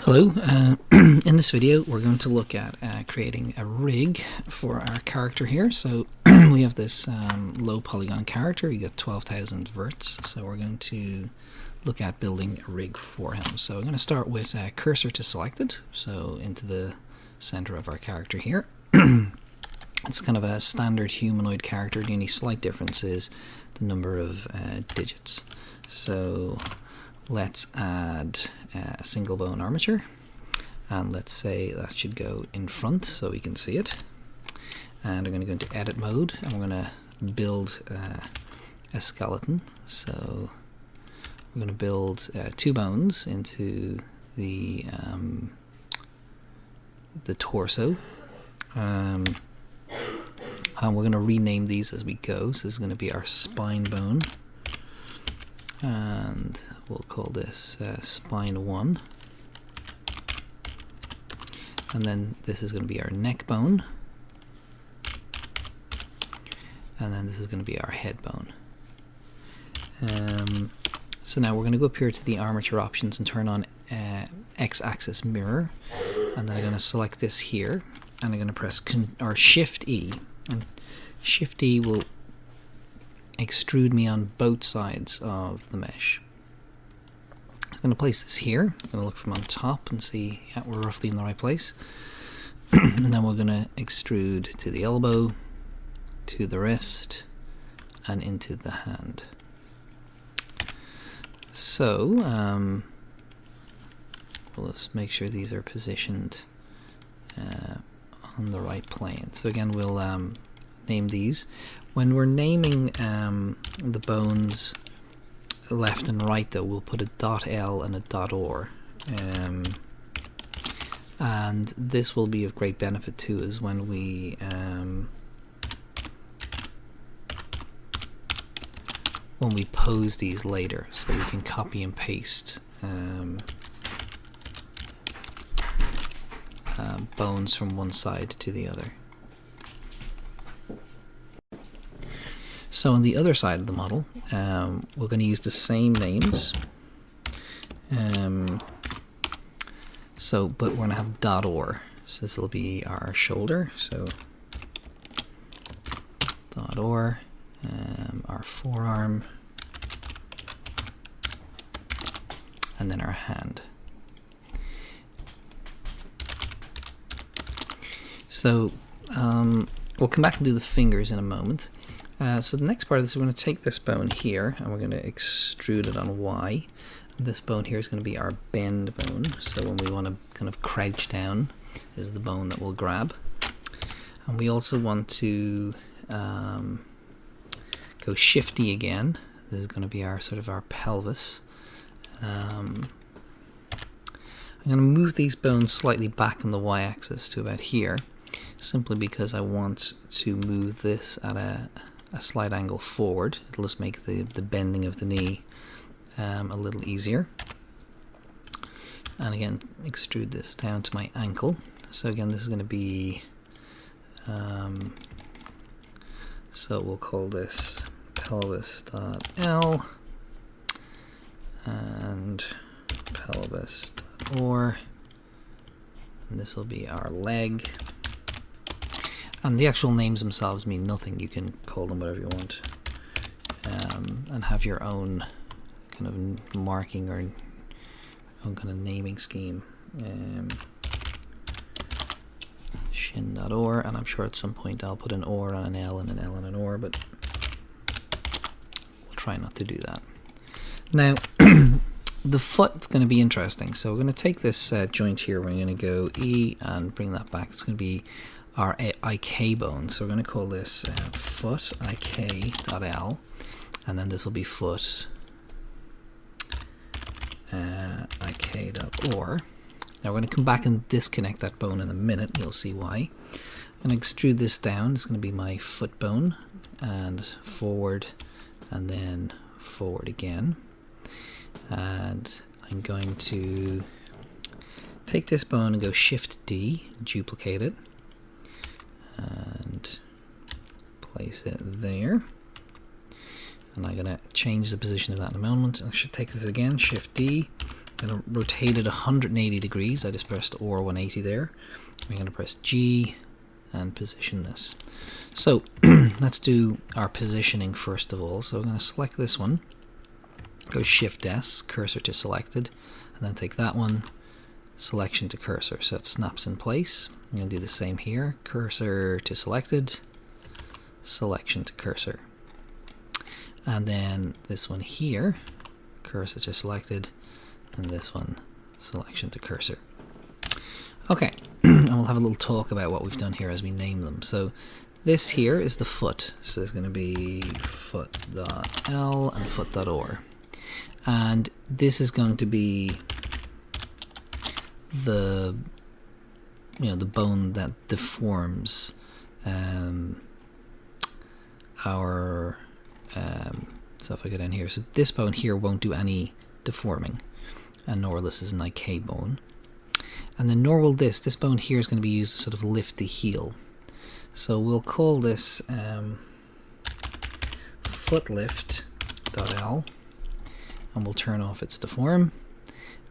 Hello, in this video we're going to look at creating a rig for our character here. So we have this low polygon character, you got 12,000 verts, so we're going to look at building a rig for him. So I'm going to start with cursor to selected, so into the center of our character here. It's kind of a standard humanoid character. The only slight difference is the number of digits. So let's add a single bone armature, and let's say that should go in front so we can see it. And I'm going to go into edit mode, and we're going to build a skeleton. So we're going to build 2 bones into the torso, and we're going to rename these as we go. So this is going to be our spine bone, and we'll call this spine 1, and then this is going to be our neck bone, and then this is going to be our head bone. So now we're going to go up here to the armature options and turn on x-axis mirror, and then I'm going to select this here, and I'm going to press Shift E, and Shift E will extrude me on both sides of the mesh. I'm going to place this here. I'm going to look from on top and see, yeah, we're roughly in the right place. And then we're going to extrude to the elbow, to the wrist, and into the hand. So let's make sure these are positioned on the right plane. So again, we'll name these. When we're naming the bones left and right, though, we'll put a .l and a .or, and this will be of great benefit too, is when we pose these later, so we can copy and paste bones from one side to the other. So on the other side of the model, we're going to use the same names. But we're going to have .or. So this will be our shoulder. So .or, our forearm, and then our hand. So we'll come back and do the fingers in a moment. So the next part of this, we're going to take this bone here and we're going to extrude it on Y. And this bone here is going to be our bend bone. So when we want to kind of crouch down, this is the bone that we'll grab. And we also want to go Shift D again. This is going to be our our pelvis. I'm going to move these bones slightly back on the Y-axis to about here, simply because I want to move this at a slight angle forward. It'll just make the bending of the knee a little easier. And again, extrude this down to my ankle. So again, this is going to be, so we'll call this pelvis.l and pelvis.or, and this will be our leg. And the actual names themselves mean nothing. You can call them whatever you want, and have your own kind of marking or own kind of naming scheme. Shin.or, and I'm sure at some point I'll put an or on an L and an L and an or, but we'll try not to do that. Now, the foot's going to be interesting. So we're going to take this joint here, we're going to go E and bring that back. It's going to be our IK bone. So we're going to call this foot IK.L, and then this will be foot IK.or. Now we're going to come back and disconnect that bone in a minute. You'll see why. I'm going to extrude this down. It's going to be my foot bone, and forward, and then forward again. And I'm going to take this bone and go Shift D, duplicate it, and place it there. And I'm going to change the position of that in a moment. I should take this again, Shift D, I'm going to rotate it 180 degrees. I just pressed or 180 there. I'm going to press G and position this. So let's do our positioning first of all. So I'm going to select this one, go Shift S, cursor to selected, and then take that one, selection to cursor, so it snaps in place. I'm going to do the same here, cursor to selected, selection to cursor. And then this one here, cursor to selected, and this one, selection to cursor. Okay, and we'll have a little talk about what we've done here as we name them. So this here is the foot, so there's going to be foot.l and foot.or. And this is going to be the the bone that deforms our so if I get in here, so this bone here won't do any deforming, and nor this is an IK bone. And then nor will this bone here is going to be used to sort of lift the heel. So we'll call this footlift.l, and we'll turn off its deform,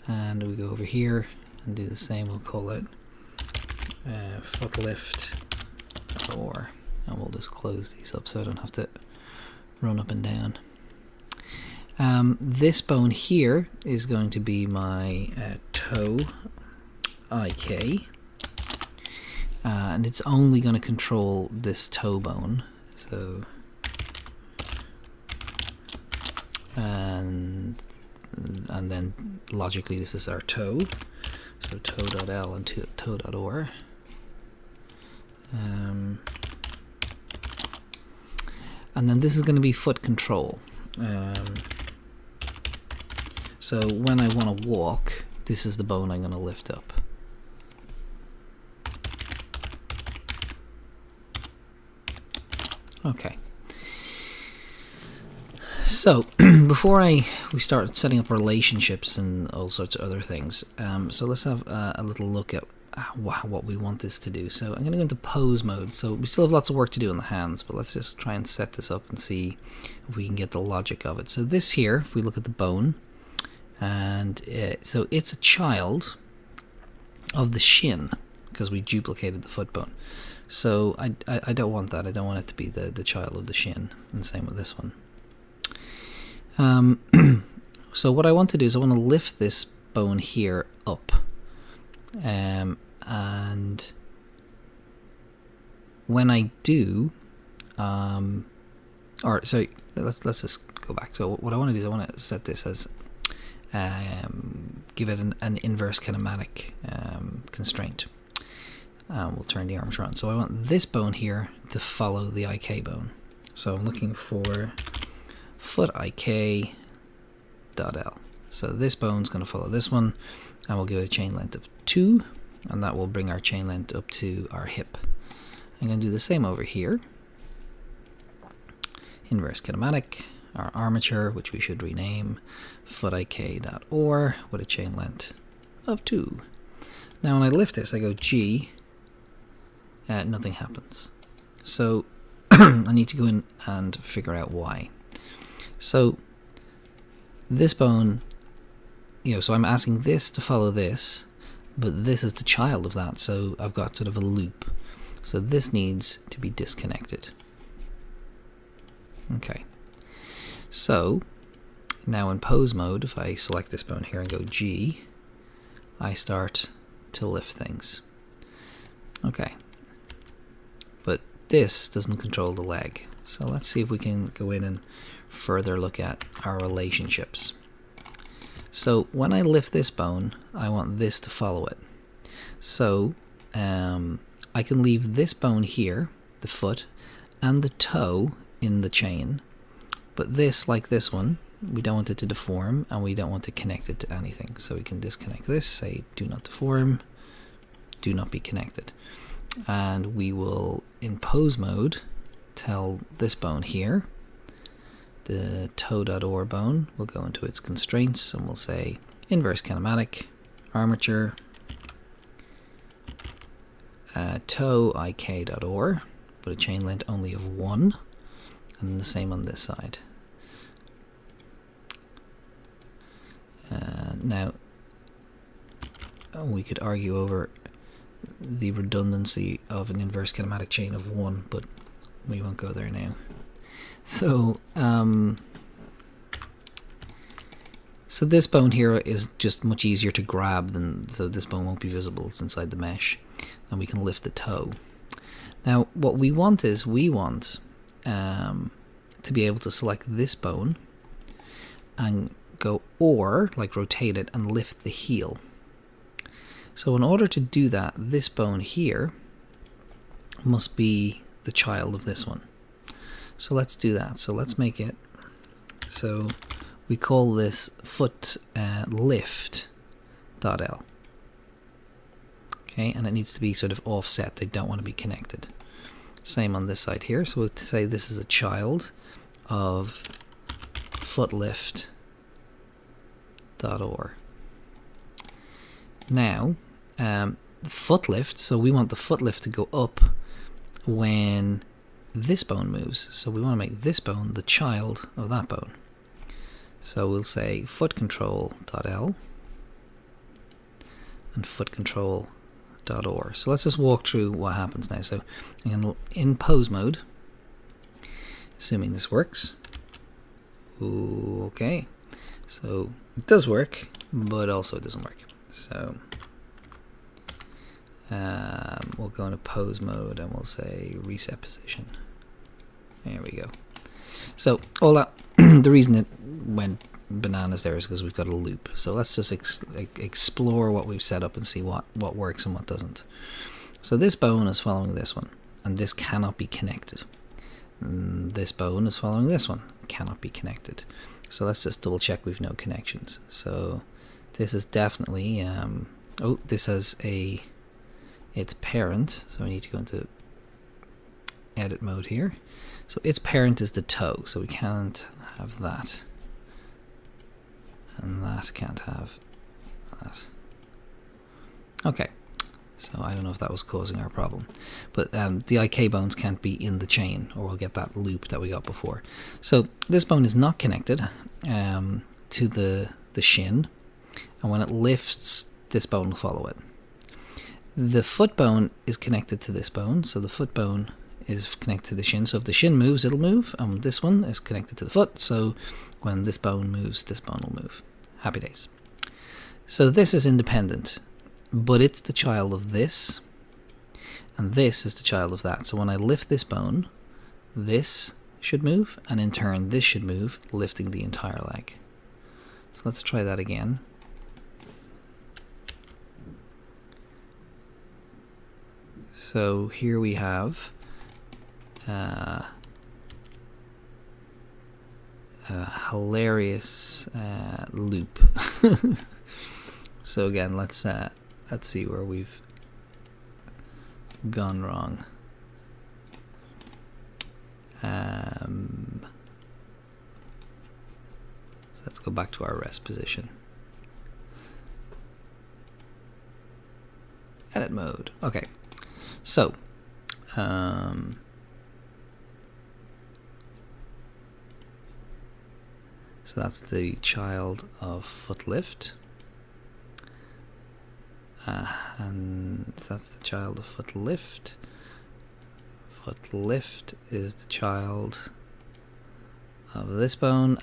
and we go over here and do the same. We'll call it footlift.or, and we'll just close these up so I don't have to run up and down. This bone here is going to be my toe IK, and it's only going to control this toe bone. So and then logically this is our toe, so toe.l and toe.or. And then this is going to be foot control. So when I want to walk, this is the bone I'm going to lift up. Okay. So before we start setting up relationships and all sorts of other things, so let's have a little look at what we want this to do. So I'm going to go into pose mode. So we still have lots of work to do in the hands, but let's just try and set this up and see if we can get the logic of it. So this here, if we look at the bone, and so it's a child of the shin because we duplicated the foot bone. So I don't want that. I don't want it to be the child of the shin, and same with this one. So what I want to do is I want to lift this bone here up, and when I do, or sorry, let's just go back. So what I want to do is I want to set this as give it an inverse kinematic constraint. We'll turn the armature on. So I want this bone here to follow the IK bone. So I'm looking for foot IK dot L. So this bone's going to follow this one, and we'll give it a chain length of 2, and that will bring our chain length up to our hip. I'm going to do the same over here. Inverse kinematic, our armature, which we should rename foot IK.or with a chain length of 2. Now when I lift this, I go G, nothing happens. So I need to go in and figure out why. So this bone, so I'm asking this to follow this, but this is the child of that, so I've got sort of a loop. So this needs to be disconnected. Okay. So now in pose mode, if I select this bone here and go G, I start to lift things. Okay. But this doesn't control the leg. So let's see if we can go in and further look at our relationships. So when I lift this bone, I want this to follow it. So I can leave this bone here, the foot, and the toe in the chain. But this, like this one, we don't want it to deform, and we don't want to connect it to anything. So we can disconnect this, say do not deform, do not be connected. And we will, in pose mode, tell this bone here, the toe.or bone, will go into its constraints, and we'll say inverse kinematic, armature, toe ik.or, with a chain length only of 1, and the same on this side. Now we could argue over the redundancy of an inverse kinematic chain of 1, but we won't go there now. So so this bone here is just much easier to grab than, so this bone won't be visible, it's inside the mesh, and we can lift the toe. Now what we want is, we want to be able to select this bone and go, or like rotate it and lift the heel. So in order to do that, this bone here must be the child of this one. So let's do that. So let's make it, so we call this foot lift.l. Okay, and it needs to be sort of offset. They don't want to be connected. Same on this side here. So we'll say this is a child of foot lift.or. Now, foot lift, so we want the foot lift to go up when this bone moves. So we want to make this bone the child of that bone. So we'll say foot control.l and foot control.or. So let's just walk through what happens now. So again, in pose mode, assuming this works. Ooh, okay, so it does work, but also it doesn't work. So we'll go into pose mode and we'll say reset position. There we go. So all that, the reason it went bananas there is because we've got a loop. So let's just explore what we've set up and see what works and what doesn't. So this bone is following this one, and this cannot be connected. This bone is following this one, cannot be connected. So let's just double check we've no connections. So this is definitely oh, this has its parent, so we need to go into edit mode here. So its parent is the toe, so we can't have that, and that can't have that. Okay, so I don't know if that was causing our problem, but the IK bones can't be in the chain, or we'll get that loop that we got before. So this bone is not connected to the shin, and when it lifts, this bone will follow it. The foot bone is connected to this bone, so the foot bone is connected to the shin. So if the shin moves, it'll move, and this one is connected to the foot, so when this bone moves, this bone will move. Happy days. So this is independent, but it's the child of this, and this is the child of that. So when I lift this bone, this should move, and in turn this should move, lifting the entire leg. So let's try that again. So here we have a hilarious loop. So again, let's see where we've gone wrong. So let's go back to our rest position. Edit mode. Okay. So, so that's the child of foot lift, and that's the child of foot lift. Foot lift is the child of this bone.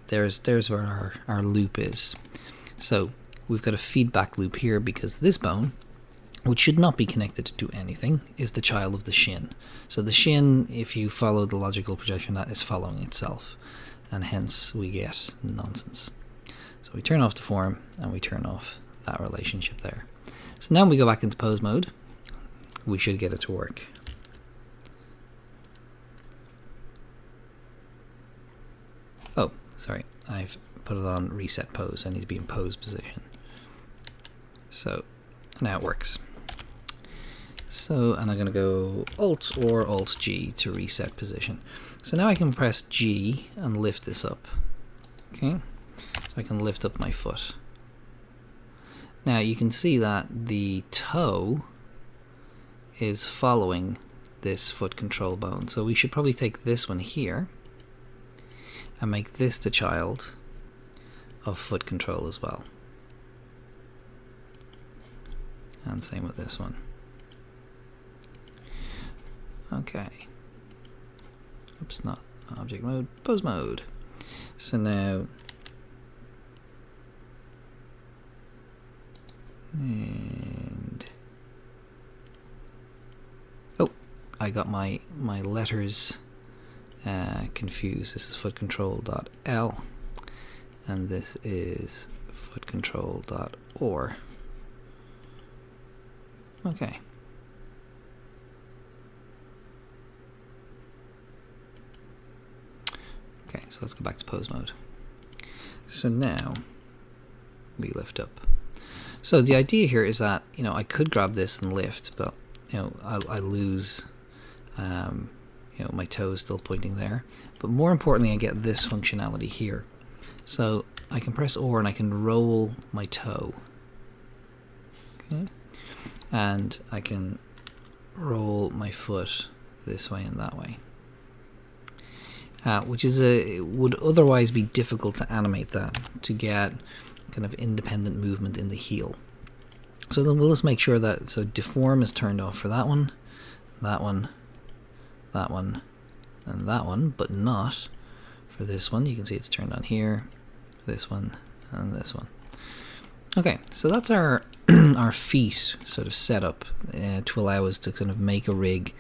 There's where our loop is. So we've got a feedback loop here because this bone, which should not be connected to anything, is the child of the shin. So the shin, if you follow the logical projection, that is following itself, and hence we get nonsense. So we turn off the form and we turn off that relationship there. So now when we go back into pose mode, we should get it to work. Oh, sorry, I've put it on reset pose. I need to be in pose position. So now it works. So, and I'm going to go Alt or Alt G to reset position. So now I can press G and lift this up. Okay, so I can lift up my foot. Now you can see that the toe is following this foot control bone. So we should probably take this one here and make this the child of foot control as well. and same with this one. Okay. Oops, not object mode, pose mode. So now, and oh, I got my letters confused. This is foot control.L and this is foot control.OR. Okay. Okay, so let's go back to pose mode. So now we lift up. So the idea here is that, you know, I could grab this and lift, but, you know, I lose, you know, my toe is still pointing there. But more importantly, I get this functionality here. So I can press OR and I can roll my toe. Okay. And I can roll my foot this way and that way. Which is would otherwise be difficult to animate that, to get kind of independent movement in the heel. So then we'll just make sure that, so deform is turned off for that one, that one, that one, and that one, but not for this one. You can see it's turned on here, this one, and this one. Okay, so that's our our feet sort of set up to allow us to kind of make a rig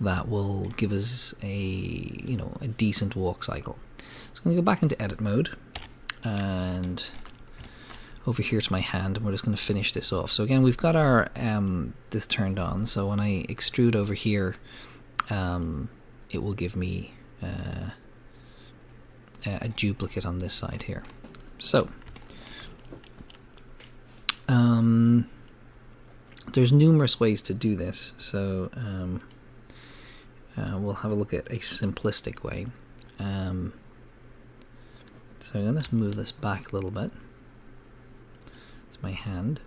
that will give us a, you know, a decent walk cycle. So I'm going to go back into edit mode and over here to my hand, and we're just going to finish this off. So again, we've got our this turned on, so when I extrude over here, it will give me a duplicate on this side here. So there's numerous ways to do this, so we'll have a look at a simplistic way. So I'm going to move this back a little bit. It's my hand.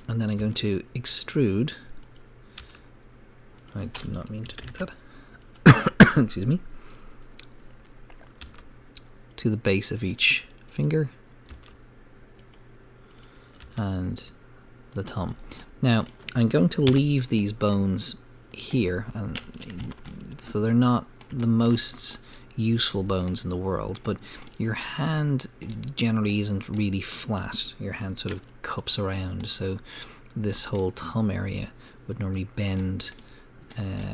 And then I'm going to extrude. I did not mean to do that. Excuse me. To the base of each finger. And the thumb. Now, I'm going to leave these bones here, and so they're not the most useful bones in the world, but your hand generally isn't really flat. Your hand sort of cups around, so this whole thumb area would normally bend,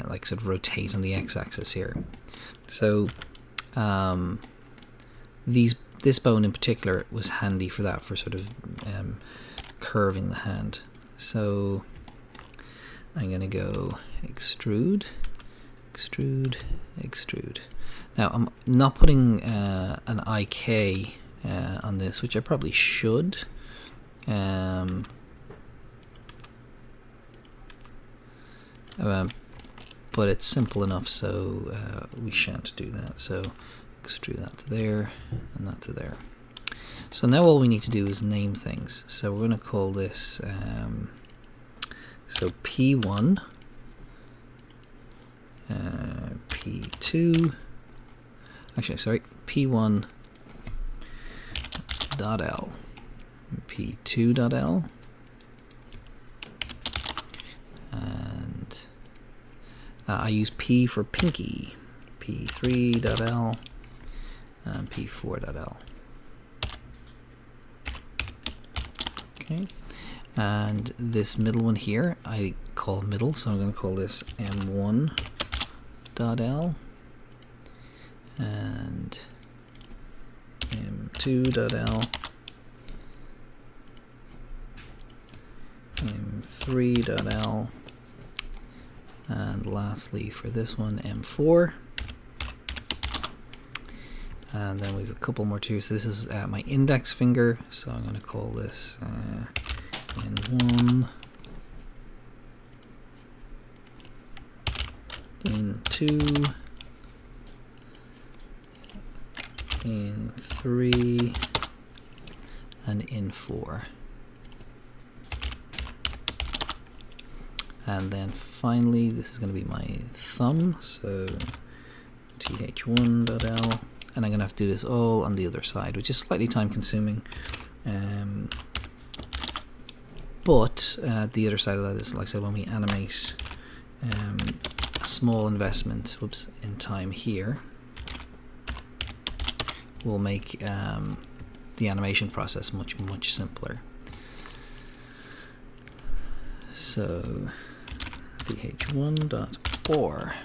like sort of rotate on the x-axis here. So this bone in particular was handy for that, for sort of curving the hand. So I'm going to go extrude, extrude, extrude. Now I'm not putting an IK on this, which I probably should. But it's simple enough, so we shan't do that. So extrude that to there and that to there. So now all we need to do is name things. So we're going to call this so P1, P2, actually sorry, P1 dot L, P2 dot L, and I use P for pinky, P3 dot L, and P4 dot L. Okay, and this middle one here I call middle, so I'm going to call this M1 dot L and M2 dot L, M3 dot L, and lastly for this one M4. And then we have a couple more too. So this is my index finger. So I'm going to call this N1, N2, N3, and N4. And then finally, this is going to be my thumb. So th1.l. And I'm going to have to do this all on the other side, which is slightly time consuming. But the other side of that is, like I said, when we animate a small investment in time here, will make the animation process much simpler. So vh1.or,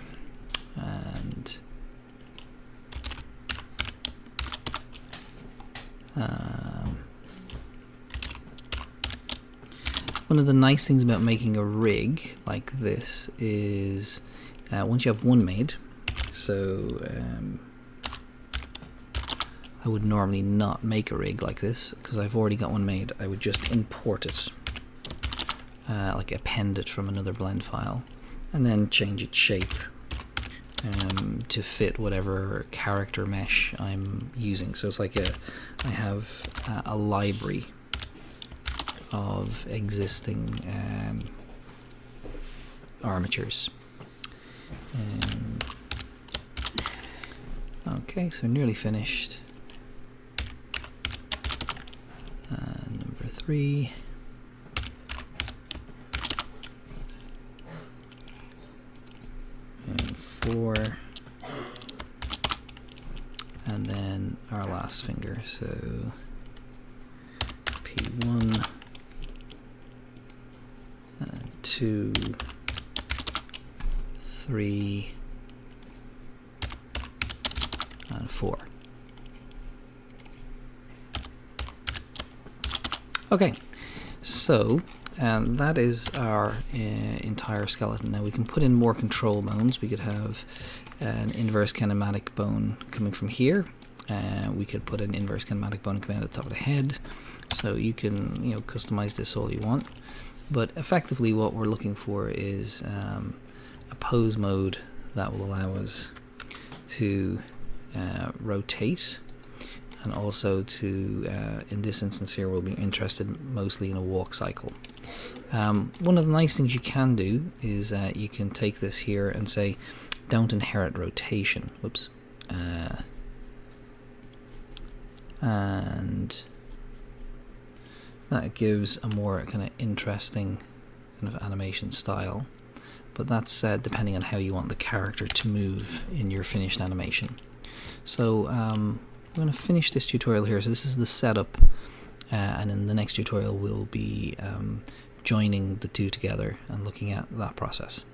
and one of the nice things about making a rig like this is once you have one made, so I would normally not make a rig like this because I've already got one made. I would just import it, like append it from another blend file, and then change its shape to fit whatever character mesh I'm using. So it's like I have a library of existing armatures. Okay, so nearly finished. Number 3. And 4. And then our last finger, so P1, 2, 3, and 4. Okay, so that is our entire skeleton. Now we can put in more control bones. We could have an inverse kinematic bone coming from here. We could put an inverse kinematic bone coming out of the top of the head. So you can customize this all you want. But effectively what we're looking for is a pose mode that will allow us to rotate, and also to, in this instance here, we'll be interested mostly in a walk cycle. One of the nice things you can do is you can take this here and say, don't inherit rotation. Whoops. And that gives a more kind of interesting kind of animation style. But that's depending on how you want the character to move in your finished animation. So I'm going to finish this tutorial here. So this is the setup, and in the next tutorial we'll be joining the two together and looking at that process.